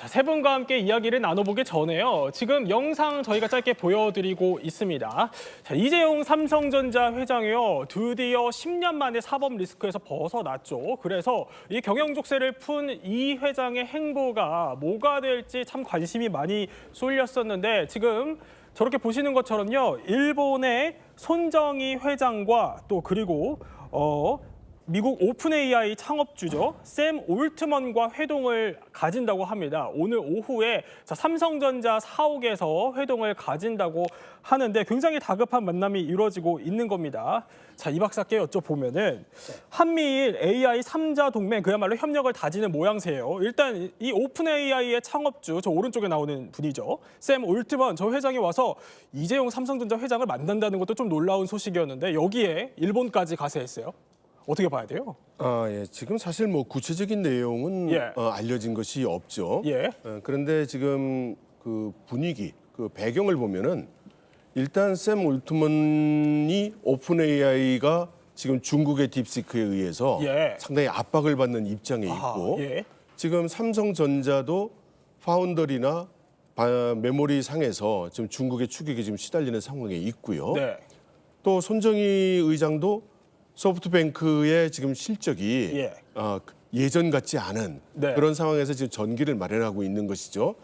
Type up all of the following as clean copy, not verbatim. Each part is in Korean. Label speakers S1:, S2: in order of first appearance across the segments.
S1: 자, 세 분과 함께 이야기를 나눠보기 전에요. 지금 영상 저희가 짧게 보여드리고 있습니다. 자, 이재용 삼성전자 회장이요. 드디어 10년 만에 사법 리스크에서 벗어났죠. 그래서 이 경영족세를 푼 이 회장의 행보가 뭐가 될지 참 관심이 많이 쏠렸었는데 지금 저렇게 보시는 것처럼요. 일본의 손정희 회장과 또 그리고 미국 오픈 AI 창업주죠. 샘 올트먼과 회동을 가진다고 합니다. 오늘 오후에 삼성전자 사옥에서 회동을 가진다고 하는데 굉장히 다급한 만남이 이루어지고 있는 겁니다. 자, 이 박사께 여쭤보면은 한미일 AI 3자 동맹 그야말로 협력을 다지는 모양새예요. 일단 이 오픈 AI의 창업주 저 오른쪽에 나오는 분이죠. 샘 올트먼 저 회장이 와서 이재용 삼성전자 회장을 만난다는 것도 좀 놀라운 소식이었는데 여기에 일본까지 가세했어요. 어떻게 봐야 돼요?
S2: 예. 지금 사실 뭐 구체적인 내용은 알려진 것이 없죠. 그런데 지금 그 분위기, 그 배경을 보면은 일단 샘 올트먼이 오픈 AI가 지금 중국의 딥시크에 의해서 상당히 압박을 받는 입장에 있고 지금 삼성전자도 파운더리나 메모리 상에서 지금 중국의 추격에 지금 시달리는 상황에 있고요. 또 손정희 의장도 소프트뱅크의 지금 실적이 예전 같지 않은 그런 상황에서 지금 전기를 마련하고 있는 것이죠.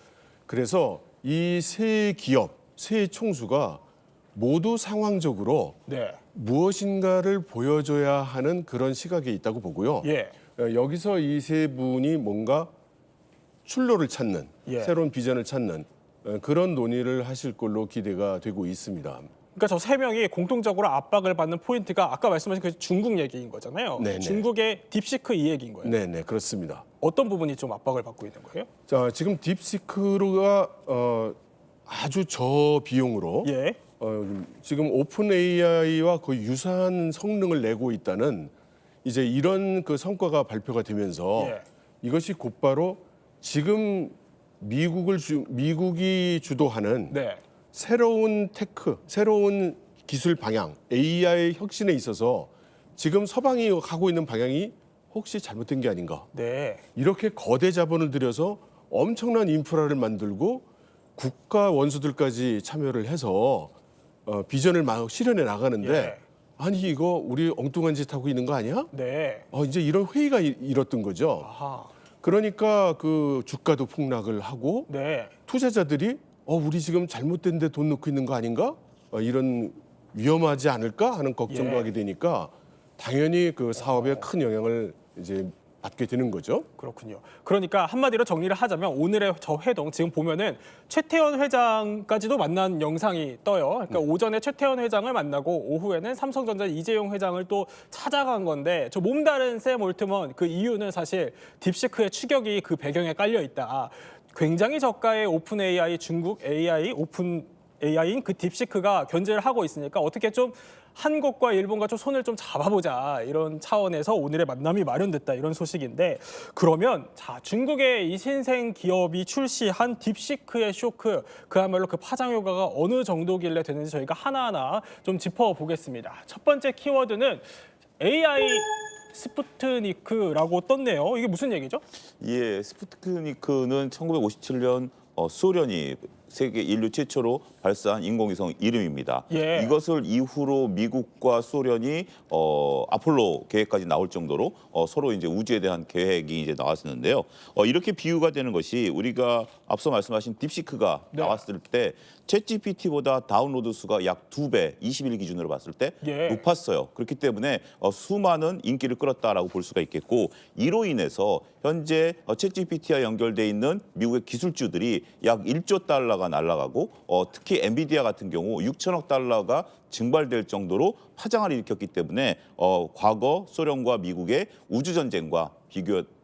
S2: 그래서 이 세 기업, 세 총수가 모두 상황적으로 무엇인가를 보여줘야 하는 그런 시각에 있다고 보고요. 여기서 이 세 분이 뭔가 출로를 찾는, 새로운 비전을 찾는 그런 논의를 하실 걸로 기대가 되고 있습니다.
S1: 그러니까 저 세 명이 공통적으로 압박을 받는 포인트가 아까 말씀하신 그 중국 얘기인 거잖아요. 중국의 딥시크 이 얘기인 거예요.
S2: 네네, 그렇습니다.
S1: 어떤 부분이 좀 압박을 받고 있는 거예요?
S2: 자, 지금 딥시크가 아주 저비용으로 지금 오픈 AI와 거의 유사한 성능을 내고 있다는 이제 이런 그 성과가 발표가 되면서 이것이 곧바로 지금 미국이 주도하는 새로운 테크, 새로운 기술 방향, AI 혁신에 있어서 지금 서방이 가고 있는 방향이 혹시 잘못된 게 아닌가. 이렇게 거대 자본을 들여서 엄청난 인프라를 만들고 국가 원수들까지 참여를 해서 비전을 막 실현해 나가는데 아니 이거 우리 엉뚱한 짓 하고 있는 거 아니야? 이제 이런 회의가 일었던 거죠. 그러니까 그 주가도 폭락을 하고 투자자들이 우리 지금 잘못된 데 돈 넣고 있는 거 아닌가? 이런 위험하지 않을까 하는 걱정도 하게 되니까 당연히 그 사업에 큰 영향을 이제 받게 되는 거죠.
S1: 그렇군요. 그러니까 한마디로 정리를 하자면 오늘의 저 회동 지금 보면은 최태원 회장까지도 만난 영상이 떠요. 그러니까 오전에 최태원 회장을 만나고 오후에는 삼성전자 이재용 회장을 또 찾아간 건데 저 몸다른 샘 올트먼 그 이유는 사실 딥시크의 추격이 그 배경에 깔려 있다. 굉장히 저가의 오픈 AI 중국 AI 오픈 AI인 그 딥시크가 견제를 하고 있으니까 어떻게 좀 한국과 일본과 좀 손을 좀 잡아보자 이런 차원에서 오늘의 만남이 마련됐다 이런 소식인데 그러면 자 중국의 이 신생 기업이 출시한 딥시크의 쇼크 그야말로 그 파장 효과가 어느 정도길래 되는지 저희가 하나하나 좀 짚어보겠습니다. 첫 번째 키워드는 AI 스푸트니크라고 떴네요. 이게 무슨 얘기죠?
S3: 스푸트니크는 1957년 소련이 세계 인류 최초로 발사한 인공위성 이름입니다. 이것을 이후로 미국과 소련이 아폴로 계획까지 나올 정도로 서로 이제 우주에 대한 계획이 이제 나왔었는데요. 이렇게 비유가 되는 것이 우리가 앞서 말씀하신 딥시크가 나왔을 때 챗GPT보다 다운로드 수가 약 2배, 20일 기준으로 봤을 때 높았어요. 그렇기 때문에 수많은 인기를 끌었다라고 볼 수가 있겠고 이로 인해서 현재 챗GPT와 연결돼 있는 미국의 기술주들이 약 1조 달러가 날아가고 특히 엔비디아 같은 경우 6천억 달러가 증발될 정도로 파장을 일으켰기 때문에 과거 소련과 미국의 우주 전쟁과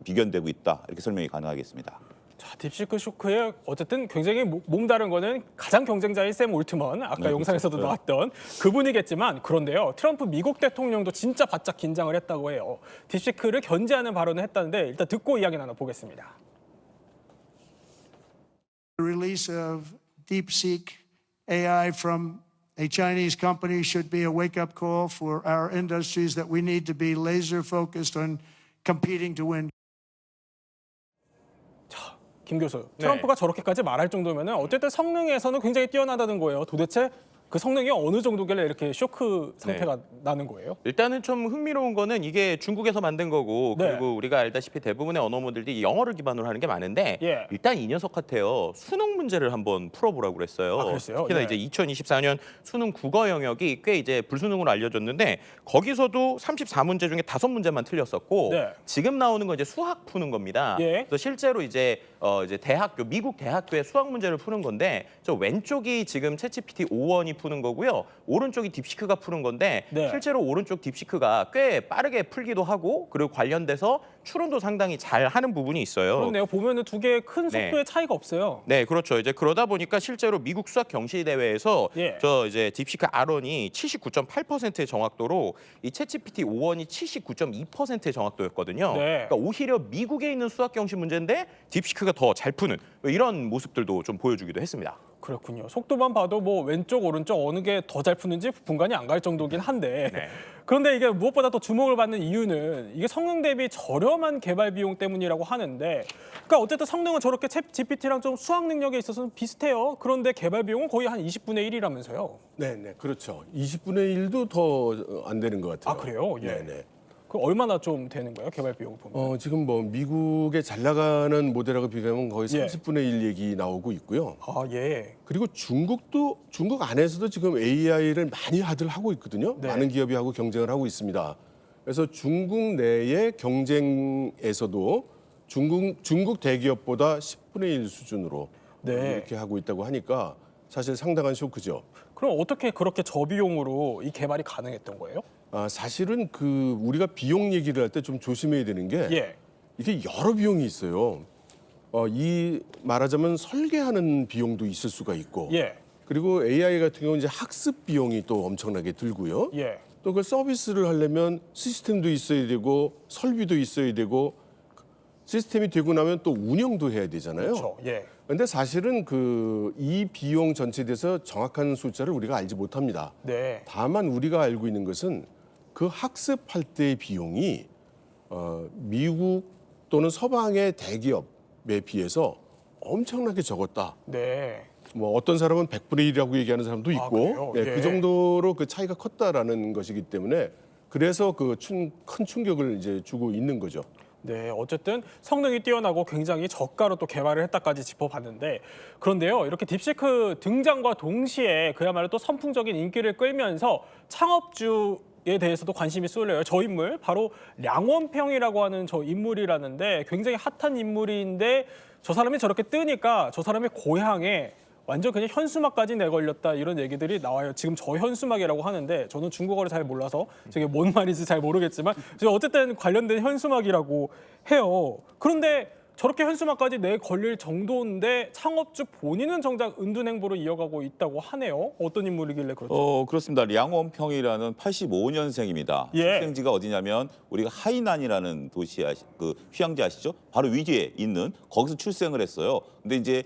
S3: 비견되고 있다 이렇게 설명이 가능하겠습니다.
S1: 자, 딥시크 쇼크에 어쨌든 굉장히 몸다른 거는 가장 경쟁자인 샘 올트먼 아까 영상에서도 나왔던 그분이겠지만 그런데요. 트럼프 미국 대통령도 진짜 바짝 긴장을 했다고 해요. 딥시크를 견제하는 발언을 했다는데 일단 듣고 이야기 나눠보겠습니다.
S4: The release of DeepSeek AI from a Chinese company should be a wake-up call for our industries that we need to be laser-focused on competing to win.
S1: 김 교수, 트럼프가 저렇게까지 말할 정도면 어쨌든 성능에서는 굉장히 뛰어나다는 거예요. 도대체 그 성능이 어느 정도길래 이렇게 쇼크 상태가 나는 거예요?
S5: 일단은 좀 흥미로운 거는 이게 중국에서 만든 거고
S1: 네.
S5: 그리고 우리가 알다시피 대부분의 언어 모델들이 영어를 기반으로 하는 게 많은데
S1: 예.
S5: 일단 이 녀석 같아요. 수능 문제를 한번 풀어보라고 그랬어요.
S1: 아, 그랬어요?
S5: 특히나
S1: 예.
S5: 이제 2024년 수능 국어 영역이 꽤 이제 불수능으로 알려졌는데 거기서도 34문제 중에 5문제만 틀렸었고
S1: 네.
S5: 지금 나오는 건 이제 수학 푸는 겁니다.
S1: 예.
S5: 그래서 실제로 이제 대학교 미국 대학교의 수학 문제를 푸는 건데 저 왼쪽이 지금 챗GPT 5원이 푸는 거고요. 오른쪽이 딥시크가 푸는 건데
S1: 네.
S5: 실제로 오른쪽 딥시크가 꽤 빠르게 풀기도 하고 그리고 관련돼서 추론도 상당히 잘 하는 부분이 있어요.
S1: 그렇네요. 보면은 두 개의 큰 속도의 차이가 없어요.
S5: 네, 그렇죠. 이제 그러다 보니까 실제로 미국 수학 경시 대회에서
S1: 예.
S5: 저 이제 딥시크 R1이 79.8%의 정확도로 이 챗GPT 5원이 79.2%의 정확도였거든요.
S1: 네.
S5: 그러니까 오히려 미국에 있는 수학 경시 문제인데 딥시크가 더 잘 푸는 이런 모습들도 좀 보여주기도 했습니다.
S1: 그렇군요. 속도만 봐도 뭐 왼쪽 오른쪽 어느 게 더 잘 푸는지 분간이 안 갈 정도긴 한데
S5: 네.
S1: 그런데 이게 무엇보다 또 주목을 받는 이유는 이게 성능 대비 저렴한 개발 비용 때문이라고 하는데 그러니까 어쨌든 성능은 저렇게 챗 GPT랑 좀 수학 능력에 있어서는 비슷해요. 그런데 개발 비용은 거의 한 20분의 1이라면서요.
S2: 네, 그렇죠. 20분의 1도 더 안 되는 것 같아요.
S1: 아, 그래요? 예.
S2: 네.
S1: 그 얼마나 좀 되는 거예요? 개발 비용 보면.
S2: 지금 뭐 미국의 잘 나가는 모델하고 비교하면 거의
S1: 예.
S2: 30분의 1 얘기 나오고 있고요.
S1: 아, 예.
S2: 그리고 중국 안에서도 지금 AI를 많이 하들 하고 있거든요.
S1: 네.
S2: 많은 기업이 하고 경쟁을 하고 있습니다. 그래서 중국 내의 경쟁에서도 중국 대기업보다 10분의 1 수준으로
S1: 네.
S2: 이렇게 하고 있다고 하니까 사실 상당한 쇼크죠.
S1: 그럼 어떻게 그렇게 저비용으로 이 개발이 가능했던 거예요?
S2: 사실은 우리가 비용 얘기를 할 때 좀 조심해야 되는 게
S1: 예.
S2: 이게 여러 비용이 있어요. 말하자면 설계하는 비용도 있을 수가 있고,
S1: 예.
S2: 그리고 AI 같은 경우는 이제 학습 비용이 또 엄청나게 들고요.
S1: 예.
S2: 또 그 서비스를 하려면 시스템도 있어야 되고 설비도 있어야 되고 시스템이 되고 나면 또 운영도 해야 되잖아요.
S1: 그렇죠. 예.
S2: 근데 사실은 이 비용 전체에 대해서 정확한 숫자를 우리가 알지 못합니다.
S1: 네.
S2: 다만 우리가 알고 있는 것은 그 학습할 때의 비용이 미국 또는 서방의 대기업에 비해서 엄청나게 적었다.
S1: 네.
S2: 뭐 어떤 사람은 100분의 1이라고 얘기하는 사람도
S1: 아,
S2: 있고,
S1: 그래요? 예.
S2: 그 정도로 그 차이가 컸다라는 것이기 때문에 그래서 큰 충격을 이제 주고 있는 거죠.
S1: 네, 어쨌든 성능이 뛰어나고 굉장히 저가로 또 개발을 했다까지 짚어봤는데 그런데요, 이렇게 딥시크 등장과 동시에 그야말로 또 선풍적인 인기를 끌면서 창업주에 대해서도 관심이 쏠려요. 저 인물 바로 량원평이라고 하는 저 인물이라는데 굉장히 핫한 인물인데 저 사람이 저렇게 뜨니까 저 사람의 고향에 완전 그냥 현수막까지 내걸렸다 이런 얘기들이 나와요. 지금 저 현수막이라고 하는데 저는 중국어를 잘 몰라서 저게 뭔 말인지 잘 모르겠지만 어쨌든 관련된 현수막이라고 해요. 그런데 저렇게 현수막까지 내걸릴 정도인데 창업주 본인은 정작 은둔행보를 이어가고 있다고 하네요. 어떤 인물이길래 그렇죠?
S3: 그렇습니다. 량원평이라는 85년생입니다.
S1: 예.
S3: 출생지가 어디냐면 우리가 하이난이라는 도시 휴양지 아시죠? 바로 위에 있는 거기서 출생을 했어요. 근데 이제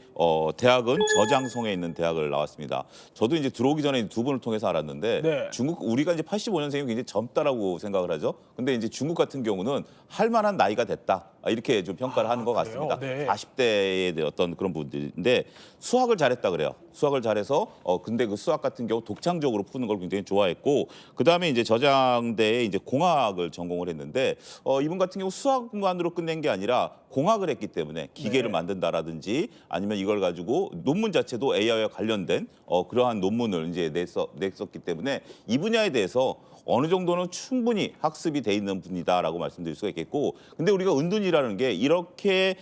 S3: 대학은 저장성에 있는 대학을 나왔습니다. 저도 이제 들어오기 전에 두 분을 통해서 알았는데
S1: 네.
S3: 우리가 이제 85년생이면 굉장히 젊다라고 생각을 하죠. 근데 이제 중국 같은 경우는 할 만한 나이가 됐다. 이렇게 좀 평가를 하는 것
S1: 그래요?
S3: 같습니다.
S1: 네.
S3: 40대의 어떤 그런 분들인데 수학을 잘했다 그래요. 수학을 잘해서 근데 그 수학 같은 경우 독창적으로 푸는 걸 굉장히 좋아했고 그다음에 이제 저장대에 이제 공학을 전공을 했는데 이분 같은 경우 수학만으로 끝낸 게 아니라 공학을 했기 때문에 기계를
S1: 네.
S3: 만든다라든지 아니면 이걸 가지고 논문 자체도 AI와 관련된 그러한 논문을 이제 냈었기 때문에 이 분야에 대해서 어느 정도는 충분히 학습이 돼 있는 분이다라고 말씀드릴 수가 있겠고 근데 우리가 은둔이라는 게 이렇게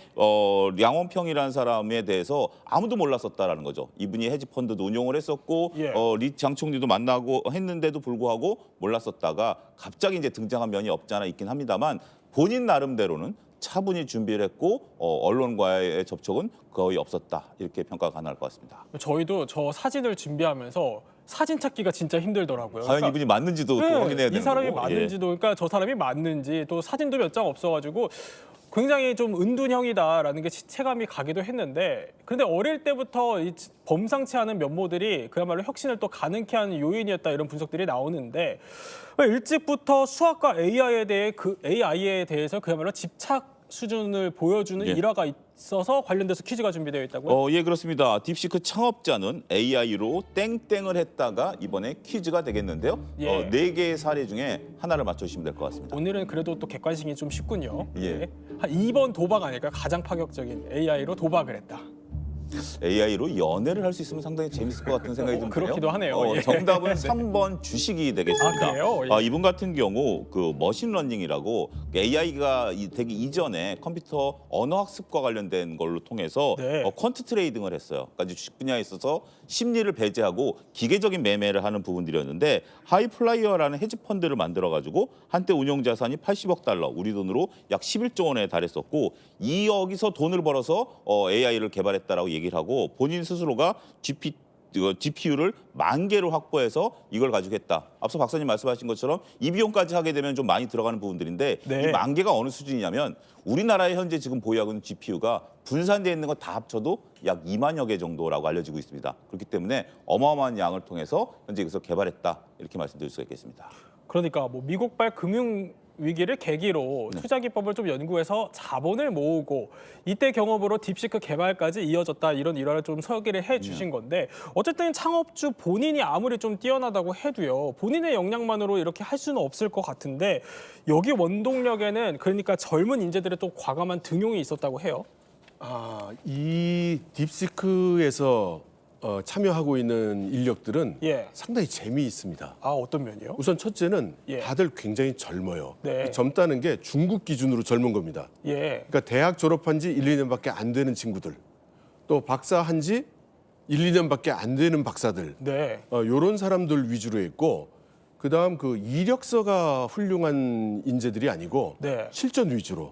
S3: 량원평이라는 사람에 대해서 아무도 몰랐었다라는 거죠. 이분이 헤지펀드도 운용을 했었고
S1: 예.
S3: 리 장총리도 만나고 했는데도 불구하고 몰랐었다가 갑자기 이제 등장한 면이 없지 않아 있긴 합니다만 본인 나름대로는 차분히 준비를 했고 언론과의 접촉은 거의 없었다 이렇게 평가가 가능할 것 같습니다.
S1: 저희도 저 사진을 준비하면서 사진 찾기가 진짜 힘들더라고요.
S3: 과연
S1: 그러니까
S3: 이분이 맞는지도 또 확인해야 되는
S1: 이 사람이
S3: 거고.
S1: 맞는지도 그러니까 저 사람이 맞는지 또 사진도 몇 장 없어가지고 굉장히 좀 은둔형이다라는 게 체감이 가기도 했는데 근데 어릴 때부터 이 범상치 않은 면모들이 그야말로 혁신을 또 가능케 하는 요인이었다 이런 분석들이 나오는데 일찍부터 수학과 AI에 대해서 그야말로 집착 수준을 보여주는
S3: 예.
S1: 일화가 있어서 관련돼서 퀴즈가 준비되어 있다고요?
S3: 예, 그렇습니다. 딥시크 창업자는 AI로 땡땡을 했다가 이번에 퀴즈가 되겠는데요.
S1: 예.
S3: 4개의 사례 중에 하나를 맞춰주시면 될 것 같습니다.
S1: 오늘은 그래도 또 객관식이 좀 쉽군요.
S3: 예.
S1: 한 2번 도박 아닐까? 가장 파격적인 AI로 도박을 했다.
S3: AI로 연애를 할 수 있으면 상당히 재밌을 것 같은 생각이 좀 드네요.
S1: 그렇기도 하네요. 예.
S3: 정답은 3번 주식이 되겠습니다.
S1: 아, 그래요? 예.
S3: 이분 같은 경우 그 머신러닝이라고 AI가 되기 이전에 컴퓨터 언어 학습과 관련된 걸로 통해서
S1: 네.
S3: 퀀트 트레이딩을 했어요. 그러니까 이제 주식 분야에 있어서 심리를 배제하고 기계적인 매매를 하는 부분들이었는데 하이플라이어라는 헤지 펀드를 만들어 가지고 한때 운용 자산이 80억 달러, 우리 돈으로 약 11조 원에 달했었고 여기서 돈을 벌어서 AI를 개발했다라고 얘기를 하고 본인 스스로가 GPU를 10,000개를 확보해서 이걸 가지고 했다. 앞서 박사님 말씀하신 것처럼 이 비용까지 하게 되면 좀 많이 들어가는 부분들인데
S1: 네.
S3: 이 10,000개가 어느 수준이냐면 우리나라에 현재 지금 보유하고 있는 GPU가 분산되어 있는 거 다 합쳐도 약 2만여 개 정도라고 알려지고 있습니다. 그렇기 때문에 어마어마한 양을 통해서 현재 여기서 개발했다. 이렇게 말씀드릴 수가 있겠습니다.
S1: 그러니까 뭐 미국발 금융 위기를 계기로 투자 기법을 좀 연구해서 자본을 모으고 이때 경험으로 딥시크 개발까지 이어졌다 이런 일화를 좀 소개를 해주신 건데 어쨌든 창업주 본인이 아무리 좀 뛰어나다고 해도요 본인의 역량만으로 이렇게 할 수는 없을 것 같은데 여기 원동력에는 그러니까 젊은 인재들의 또 과감한 등용이 있었다고 해요.
S2: 이 딥시크에서 참여하고 있는 인력들은
S1: 예.
S2: 상당히 재미있습니다.
S1: 아 어떤 면이요?
S2: 우선 첫째는
S1: 예.
S2: 다들 굉장히 젊어요.
S1: 네.
S2: 젊다는 게 중국 기준으로 젊은 겁니다.
S1: 예.
S2: 그러니까 대학 졸업한 지 1, 2년밖에 안 되는 친구들, 또 박사한 지 1, 2년밖에 안 되는 박사들,
S1: 네.
S2: 이런 사람들 위주로 했고, 그다음 그 이력서가 훌륭한 인재들이 아니고
S1: 네.
S2: 실전 위주로,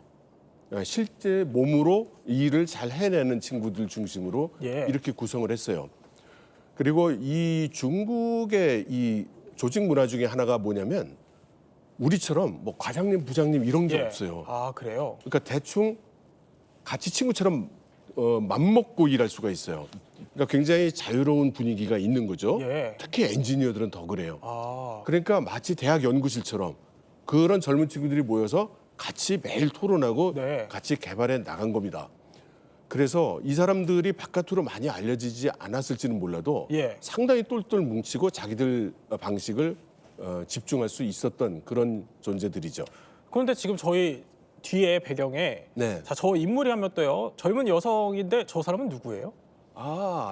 S2: 실제 몸으로 일을 잘 해내는 친구들 중심으로
S1: 예.
S2: 이렇게 구성을 했어요. 그리고 이 중국의 이 조직 문화 중에 하나가 뭐냐면 우리처럼 뭐 과장님, 부장님 이런 게
S1: 예.
S2: 없어요.
S1: 아 그래요?
S2: 그러니까 대충 같이 친구처럼 맘먹고 일할 수가 있어요. 그러니까 굉장히 자유로운 분위기가 있는 거죠.
S1: 예.
S2: 특히 엔지니어들은 더 그래요.
S1: 아
S2: 그러니까 마치 대학 연구실처럼 그런 젊은 친구들이 모여서 같이 매일 토론하고
S1: 네.
S2: 같이 개발해 나간 겁니다. 그래서 이 사람들이 바깥으로 많이 알려지지 않았을지는 몰라도
S1: 예.
S2: 상당히 똘똘 뭉치고 자기들 방식을 집중할 수 있었던 그런 존재들이죠.
S1: 그런데 지금 저희 뒤에 배경에
S2: 네.
S1: 자, 저 인물이 한 명 떠요. 젊은 여성인데 저 사람은 누구예요?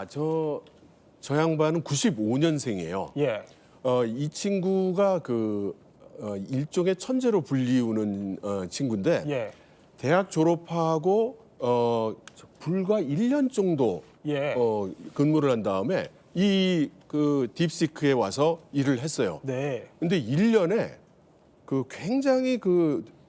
S2: 저 양반은 95년생이에요.
S1: 예.
S2: 이 친구가 일종의 천재로 불리우는 친구인데
S1: 예.
S2: 대학 졸업하고 불과 1년 정도
S1: 예.
S2: 근무를 한 다음에 이 딥시크에 와서 일을 했어요.
S1: 네.
S2: 근데 1년에 굉장히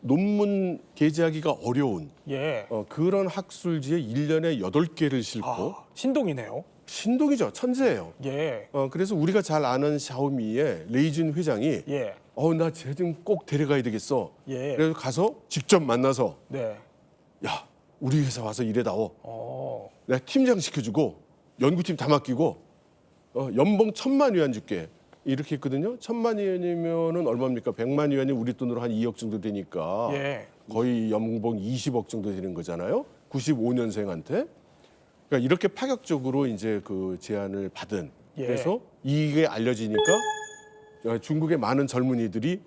S2: 논문 게재하기가 어려운
S1: 예.
S2: 그런 학술지에 1년에 8개를 싣고
S1: 신동이네요.
S2: 신동이죠. 천재예요.
S1: 예.
S2: 그래서 우리가 잘 아는 샤오미의 레이준 회장이
S1: 예.
S2: 나 쟤 좀 꼭 데려가야 되겠어.
S1: 예.
S2: 그래서 가서 직접 만나서
S1: 네.
S2: 야, 우리 회사 와서 일해다오.
S1: 어.
S2: 내가 팀장 시켜주고 연구팀 다 맡기고 연봉 1,000만 위안 줄게. 이렇게 했거든요. 1,000만 위안이면은 얼마입니까? 100만 위안이 우리 돈으로 한 2억 정도 되니까
S1: 예.
S2: 거의 연봉 20억 정도 되는 거잖아요. 95년생한테. 그러니까 이렇게 파격적으로 이제 그 제안을 받은.
S1: 예.
S2: 그래서 이게 알려지니까 중국의 많은 젊은이들이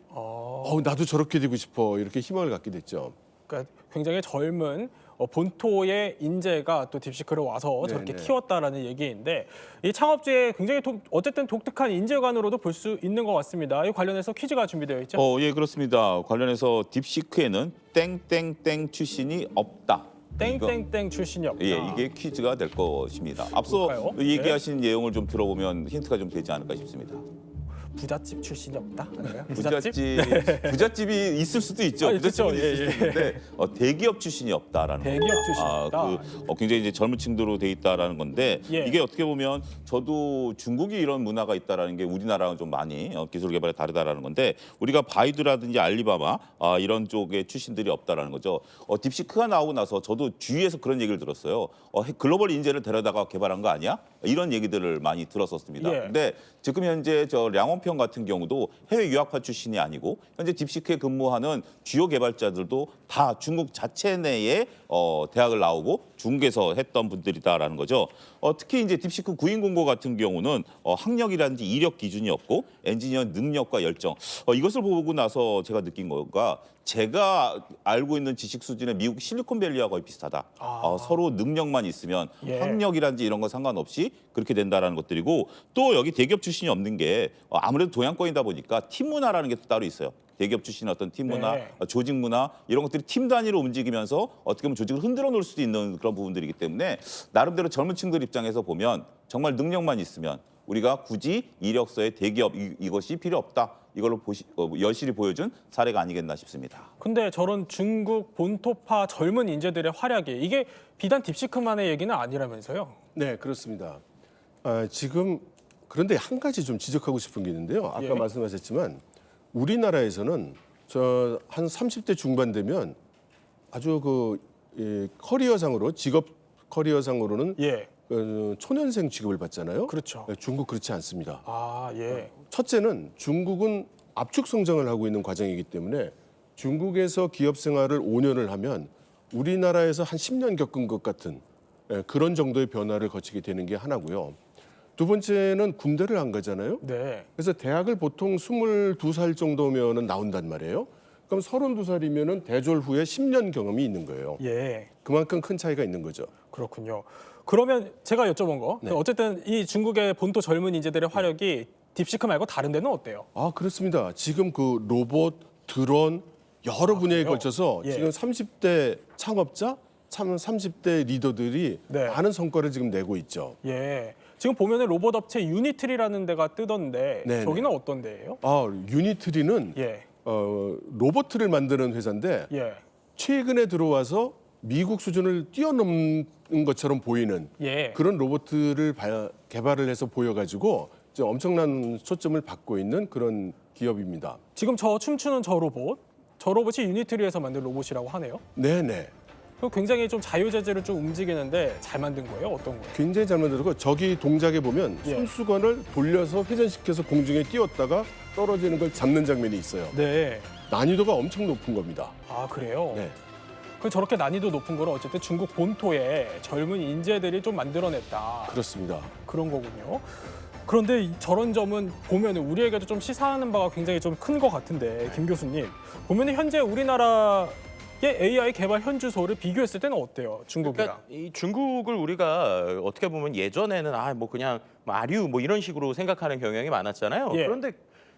S2: 나도 저렇게 되고 싶어 이렇게 희망을 갖게 됐죠.
S1: 그러니까 굉장히 젊은 본토의 인재가 또 딥시크를 와서 저렇게
S2: 네네.
S1: 키웠다라는 얘기인데 이 창업주의 굉장히 어쨌든 독특한 인재관으로도 볼 수 있는 것 같습니다. 이 관련해서 퀴즈가 준비되어 있죠?
S3: 예, 그렇습니다. 관련해서 딥시크에는 땡땡땡 출신이 없다.
S1: 땡땡땡 출신이 없다.
S3: 예, 이게 퀴즈가 될 것입니다. 앞서
S1: 뭘까요?
S3: 얘기하신 내용을 좀 들어보면 힌트가 좀 되지 않을까 싶습니다.
S1: 부잣집 출신이 없다. 아닌가요?
S3: 부잣집이 있을 수도 있죠.
S1: 아니,
S3: 부잣집이
S1: 그쵸.
S3: 있을 수도 있는데 대기업 출신이 없다라는
S1: 대기업
S3: 거죠.
S1: 출신이 없다.
S3: 굉장히 이제 젊은 층으로 돼 있다라는 건데
S1: 예.
S3: 이게 어떻게 보면 저도 중국이 이런 문화가 있다라는 게 우리나라랑 좀 많이 기술 개발이 다르다라는 건데 우리가 바이두라든지 알리바바 이런 쪽의 출신들이 없다라는 거죠. 딥시크가 나오고 나서 저도 주위에서 그런 얘기를 들었어요. 글로벌 인재를 데려다가 개발한 거 아니야? 이런 얘기들을 많이 들었었습니다.
S1: 예.
S3: 근데 지금 현재 저 량원평 같은 경우도 해외 유학파 출신이 아니고 현재 딥시크에 근무하는 주요 개발자들도 다 중국 자체 내에 대학을 나오고 중국에서 했던 분들이다라는 거죠. 특히 이제 딥시크 구인 공고 같은 경우는 학력이라든지 이력 기준이 없고 엔지니어 능력과 열정 이것을 보고 나서 제가 느낀 거가 제가 알고 있는 지식 수준의 미국 실리콘밸리와 거의 비슷하다. 서로 능력만 있으면
S1: 예.
S3: 학력이라든지 이런 거 상관없이 그렇게 된다라는 것들이고 또 여기 대기업 출신이 없는 게 아무래도 동양권이다 보니까 팀 문화라는 게 또 따로 있어요. 대기업 출신의 어떤 팀 문화,
S1: 네.
S3: 조직 문화 이런 것들이 팀 단위로 움직이면서 어떻게 보면 조직을 흔들어 놓을 수도 있는 그런 부분들이기 때문에 나름대로 젊은 층들 입장에서 보면 정말 능력만 있으면 우리가 굳이 이력서에 대기업 이것이 필요 없다. 이걸로 여실히 보여준 사례가 아니겠나 싶습니다.
S1: 근데 저런 중국 본토파 젊은 인재들의 활약이 이게 비단 딥시크만의 얘기는 아니라면서요?
S2: 네, 그렇습니다. 지금 그런데 한 가지 좀 지적하고 싶은 게 있는데요. 아까
S1: 예.
S2: 말씀하셨지만 우리나라에서는 저 한 30대 중반 되면 아주 커리어상으로 직업 커리어상으로는
S1: 예.
S2: 초년생 취급을 받잖아요.
S1: 그렇죠.
S2: 네, 중국 그렇지 않습니다.
S1: 아, 예.
S2: 첫째는 중국은 압축 성장을 하고 있는 과정이기 때문에 중국에서 기업 생활을 5년을 하면 우리나라에서 한 10년 겪은 것 같은 그런 정도의 변화를 거치게 되는 게 하나고요. 두 번째는 군대를 안 가잖아요.
S1: 네.
S2: 그래서 대학을 보통 22살 정도면은 나온단 말이에요. 그럼 32살이면은 대졸 후에 10년 경험이 있는 거예요.
S1: 예.
S2: 그만큼 큰 차이가 있는 거죠.
S1: 그렇군요. 그러면 제가 여쭤본 거
S2: 네.
S1: 어쨌든 이 중국의 본토 젊은 인재들의 활약이 딥시크 말고 다른 데는 어때요?
S2: 그렇습니다. 지금 그 로봇, 드론 여러 분야에
S1: 그래요?
S2: 걸쳐서
S1: 예.
S2: 지금 30대 창업자, 30대 리더들이
S1: 네.
S2: 많은 성과를 지금 내고 있죠.
S1: 예. 지금 보면은 로봇 업체 유니트리라는 데가 뜨던데
S2: 네네.
S1: 저기는 어떤 데예요?
S2: 유니트리는
S1: 예.
S2: 로봇을 만드는 회사인데
S1: 예.
S2: 최근에 들어와서 미국 수준을 뛰어넘는 것처럼 보이는
S1: 예.
S2: 그런 로봇들을 개발을 해서 보여가지고 이제 엄청난 초점을 받고 있는 그런 기업입니다.
S1: 지금 저 춤추는 저 로봇이 유니트리에서 만든 로봇이라고 하네요.
S2: 네네.
S1: 그리고 굉장히 좀 자유자재로 좀 움직이는데 잘 만든 거예요? 어떤 거예요?
S2: 굉장히 잘 만들고 저기 동작에 보면
S1: 예.
S2: 손수건을 돌려서 회전시켜서 공중에 띄웠다가 떨어지는 걸 잡는 장면이 있어요.
S1: 네.
S2: 난이도가 엄청 높은 겁니다.
S1: 아, 그래요?
S2: 네.
S1: 그 저렇게 난이도 높은 거를 어쨌든 중국 본토에 젊은 인재들이 좀 만들어냈다.
S2: 그렇습니다.
S1: 그런 거군요. 그런데 저런 점은 보면 우리에게도 좀 시사하는 바가 굉장히 좀 큰 것 같은데 김 교수님 보면 현재 우리나라의 AI 개발 현주소를 비교했을 때는 어때요? 중국이랑?
S5: 그러니까 이 중국을 우리가 어떻게 보면 예전에는 뭐 그냥 아류 뭐 이런 식으로 생각하는 경향이 많았잖아요.
S1: 예.
S5: 그런데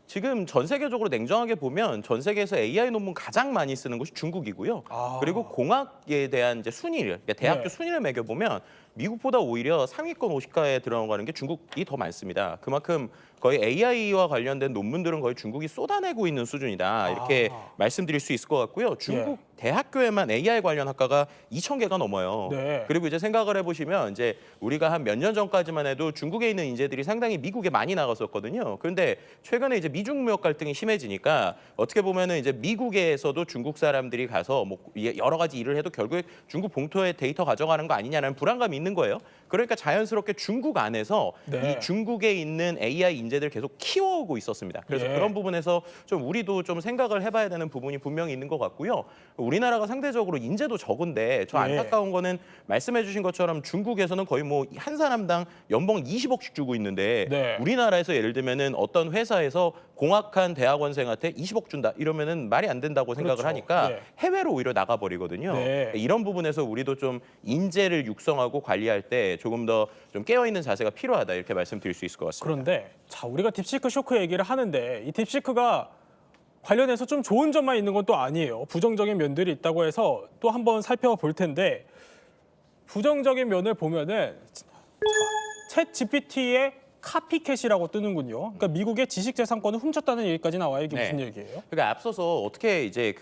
S5: 지금 전 세계적으로 냉정하게 보면 전 세계에서 AI 논문 가장 많이 쓰는 곳이 중국이고요. 그리고 공학에 대한 이제 순위를 그러니까 대학교
S1: 네.
S5: 순위를 매겨 보면 미국보다 오히려 상위권 50가에 들어가는 게 중국이 더 많습니다. 그만큼 거의 AI와 관련된 논문들은 거의 중국이 쏟아내고 있는 수준이다. 이렇게 말씀드릴 수 있을 것 같고요. 중국 대학교에만 AI 관련 학과가 2,000개가 넘어요.
S1: 네.
S5: 그리고 이제 생각을 해보시면 이제 우리가 한 몇 년 전까지만 해도 중국에 있는 인재들이 상당히 미국에 많이 나갔었거든요. 그런데 최근에 이제 미중 무역 갈등이 심해지니까 어떻게 보면은 이제 미국에서도 중국 사람들이 가서 뭐 여러 가지 일을 해도 결국에 중국 본토에 데이터 가져가는 거 아니냐는 불안감이 있는 거예요. 그러니까 자연스럽게 중국 안에서
S1: 네.
S5: 이 중국에 있는 AI 인재들 계속 키워오고 있었습니다. 그래서
S1: 예.
S5: 그런 부분에서 좀 우리도 좀 생각을 해봐야 되는 부분이 분명히 있는 것 같고요. 우리나라가 상대적으로 인재도 적은데 저
S1: 예.
S5: 안타까운 거는 말씀해주신 것처럼 중국에서는 거의 뭐 한 사람당 연봉 20억씩 주고 있는데
S1: 네.
S5: 우리나라에서 예를 들면은 어떤 회사에서 공학한 대학원생한테 20억 준다 이러면은 말이 안 된다고 생각을
S1: 그렇죠.
S5: 하니까
S1: 예.
S5: 해외로 오히려 나가버리거든요.
S1: 네.
S5: 이런 부분에서 우리도 좀 인재를 육성하고 관리할 때 조금 더 좀 깨어있는 자세가 필요하다 이렇게 말씀드릴 수 있을 것 같습니다.
S1: 그런데 자 우리가 딥시크 쇼크 얘기를 하는데 이 딥시크가 관련해서 좀 좋은 점만 있는 건 또 아니에요. 부정적인 면들이 있다고 해서 또 한번 살펴볼 텐데 부정적인 면을 보면은 챗 GPT의 카피캣이라고 뜨는군요. 그러니까 미국의 지식재산권을 훔쳤다는 얘기까지 나와요. 이게 무슨
S5: 네.
S1: 얘기예요?
S5: 그러니까 앞서서 어떻게 이제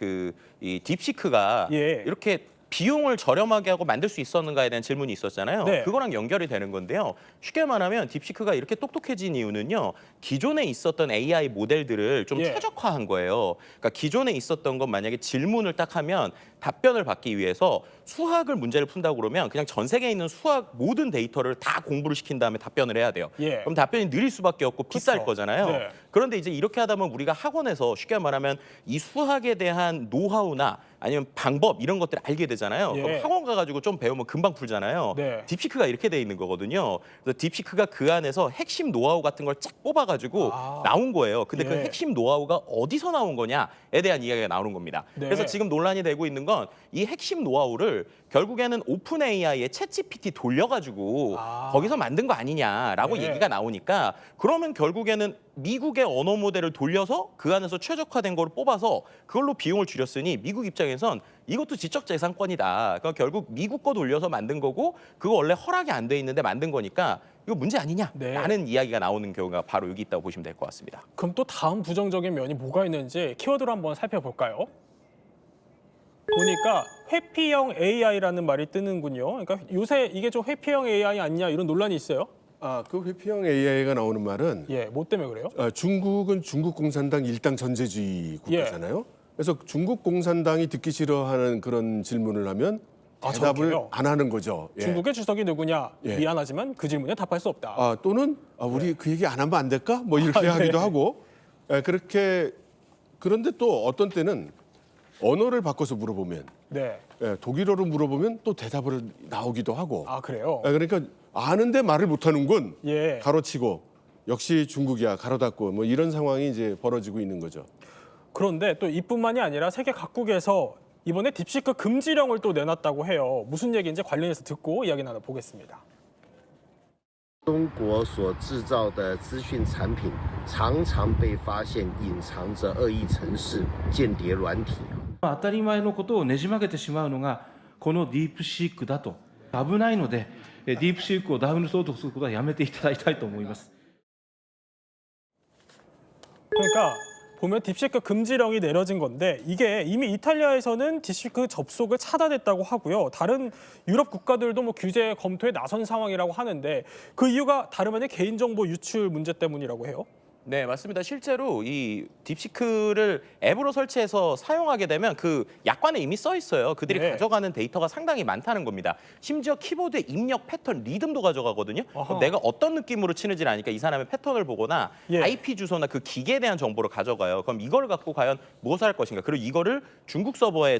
S5: 이 딥시크가
S1: 예.
S5: 이렇게 비용을 저렴하게 하고 만들 수 있었는가에 대한 질문이 있었잖아요.
S1: 네.
S5: 그거랑 연결이 되는 건데요. 쉽게 말하면 딥시크가 이렇게 똑똑해진 이유는요. 기존에 있었던 AI 모델들을 좀
S1: 예.
S5: 최적화한 거예요. 그러니까 기존에 있었던 건 만약에 질문을 딱 하면 답변을 받기 위해서 수학을 문제를 푼다고 그러면 그냥 전 세계에 있는 수학 모든 데이터를 다 공부를 시킨 다음에 답변을 해야 돼요.
S1: 예.
S5: 그럼 답변이 느릴 수밖에 없고 비쌀
S1: 그쵸.
S5: 거잖아요.
S1: 네.
S5: 그런데 이제 이렇게 하다 보면 우리가 학원에서 쉽게 말하면 이 수학에 대한 노하우나 아니면 방법 이런 것들을 알게 되잖아요.
S1: 예.
S5: 그럼 학원 가가지고 좀 배우면 금방 풀잖아요.
S1: 네.
S5: 딥시크가 이렇게 돼 있는 거거든요. 그래서 딥시크가 그 안에서 핵심 노하우 같은 걸 쫙 뽑아가지고 나온 거예요. 근데 그
S1: 예.
S5: 핵심 노하우가 어디서 나온 거냐에 대한 이야기가 나오는 겁니다.
S1: 네.
S5: 그래서 지금 논란이 되고 있는 건 이 핵심 노하우를 결국에는 오픈 AI에 챗GPT 돌려가지고 거기서 만든 거 아니냐라고
S1: 네.
S5: 얘기가 나오니까 그러면 결국에는 미국의 언어 모델을 돌려서 그 안에서 최적화된 걸 뽑아서 그걸로 비용을 줄였으니 미국 입장에선 이것도 지적재산권이다. 그러니까 결국 미국 거 돌려서 만든 거고 그거 원래 허락이 안 돼 있는데 만든 거니까 이거 문제 아니냐라는
S1: 네.
S5: 이야기가 나오는 경우가 바로 여기 있다고 보시면 될 것 같습니다.
S1: 그럼 또 다음 부정적인 면이 뭐가 있는지 키워드로 한번 살펴볼까요? 보니까 회피형 AI라는 말이 뜨는군요. 그러니까 요새 이게 좀 회피형 AI 아니냐 이런 논란이 있어요.
S2: 그 회피형 AI가 나오는 말은
S1: 예, 뭐 때문에 그래요?
S2: 중국은 중국 공산당 일당 전제주의 국가잖아요. 그래서 중국 공산당이 듣기 싫어하는 그런 질문을 하면 대답을
S1: 저렇게요?
S2: 안 하는 거죠. 예.
S1: 중국의 주석이 누구냐?
S2: 예.
S1: 미안하지만 그 질문에 답할 수 없다.
S2: 또는 우리 그 얘기 안 하면 안 될까? 뭐 이렇게
S1: 네.
S2: 하기도 하고. 그렇게 그런데 또 어떤 때는 언어를 바꿔서 물어보면
S1: 네.
S2: 독일어로 물어보면 또 대답을 나오기도 하고.
S1: 그래요?
S2: 그러니까 아는데 말을 못하는군.
S1: 예.
S2: 가로치고 역시 중국이야 가로 닫고 뭐 이런 상황이 이제 벌어지고 있는 거죠.
S1: 그런데 또 이뿐만이 아니라 세계 각국에서 이번에 딥시크 금지령을 또 내놨다고 해요. 무슨 얘기인지 관련해서 듣고 이야기 나눠보겠습니다.
S6: 中国所制造的资讯产品常常被发现隐藏着恶意程式、间谍软体。
S7: 当たり前のことをねじ曲げてしまうのがこのディープシークだと危ないのでディープシークをダウンロードすることはやめていただきたいと思います。
S1: 그러니까 보면 딥시크 금지령이 내려진 건데 이게 이미 이탈리아에서는 딥시크 접속을 차단했다고 하고요. 다른 유럽 국가들도 뭐 규제 검토에 나선 상황이라고 하는데 그 이유가 다름 아닌 개인정보 유출 문제 때문이라고 해요.
S5: 네, 맞습니다. 실제로 이 딥시크를 앱으로 설치해서 사용하게 되면 그 약관에 이미 써 있어요. 그들이
S1: 네.
S5: 가져가는 데이터가 상당히 많다는 겁니다. 심지어 키보드의 입력 패턴, 리듬도 가져가거든요. 그럼 내가 어떤 느낌으로 치는지를 아니까 이 사람의 패턴을 보거나
S1: 예.
S5: IP 주소나 그 기계에 대한 정보를 가져가요. 그럼 이걸 갖고 과연 무엇을 할 것인가. 그리고 이거를 중국 서버에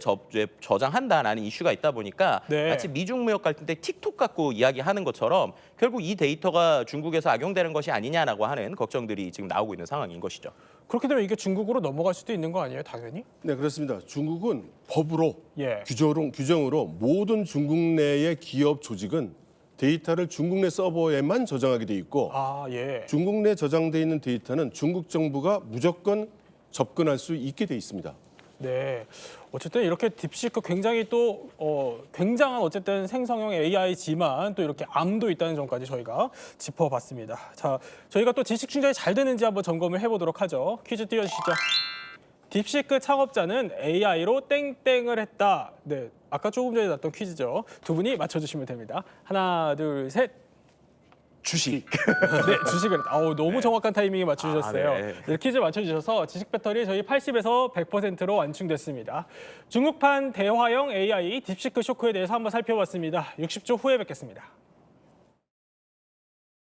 S5: 저장한다라는 이슈가 있다 보니까
S1: 네.
S5: 마치 미중 무역 갈등 때 틱톡 갖고 이야기하는 것처럼 결국 이 데이터가 중국에서 악용되는 것이 아니냐라고 하는 걱정들이 지금 나오고 있는 상황인 것이죠.
S1: 그렇게 되면 이게 중국으로 넘어갈 수도 있는 거 아니에요, 당연히?
S2: 네, 그렇습니다. 중국은 법으로
S1: 예.
S2: 규정으로 모든 중국 내의 기업 조직은 데이터를 중국 내 서버에만 저장하게 돼 있고
S1: 예.
S2: 중국 내 저장돼 있는 데이터는 중국 정부가 무조건 접근할 수 있게 돼 있습니다.
S1: 네, 어쨌든 이렇게 딥시크 굉장히 또 굉장한 어쨌든 생성형 AI지만 또 이렇게 암도 있다는 점까지 저희가 짚어봤습니다. 자, 저희가 또 지식 충전이 잘 되는지 한번 점검을 해보도록 하죠. 퀴즈 띄워주시죠. 딥시크 창업자는 AI로 땡땡을 했다. 네, 아까 조금 전에 났던 퀴즈죠. 두 분이 맞춰주시면 됩니다. 하나, 둘, 셋. 주식. 네, 주식을 했다. 너무 정확한 타이밍에 맞추셨어요. 네, 퀴즈 맞춰주셔서 지식 배터리 저희 80에서 100%로 완충됐습니다. 중국판 대화형 AI 딥시크 쇼크에 대해서 한번 살펴봤습니다. 60초 후에 뵙겠습니다.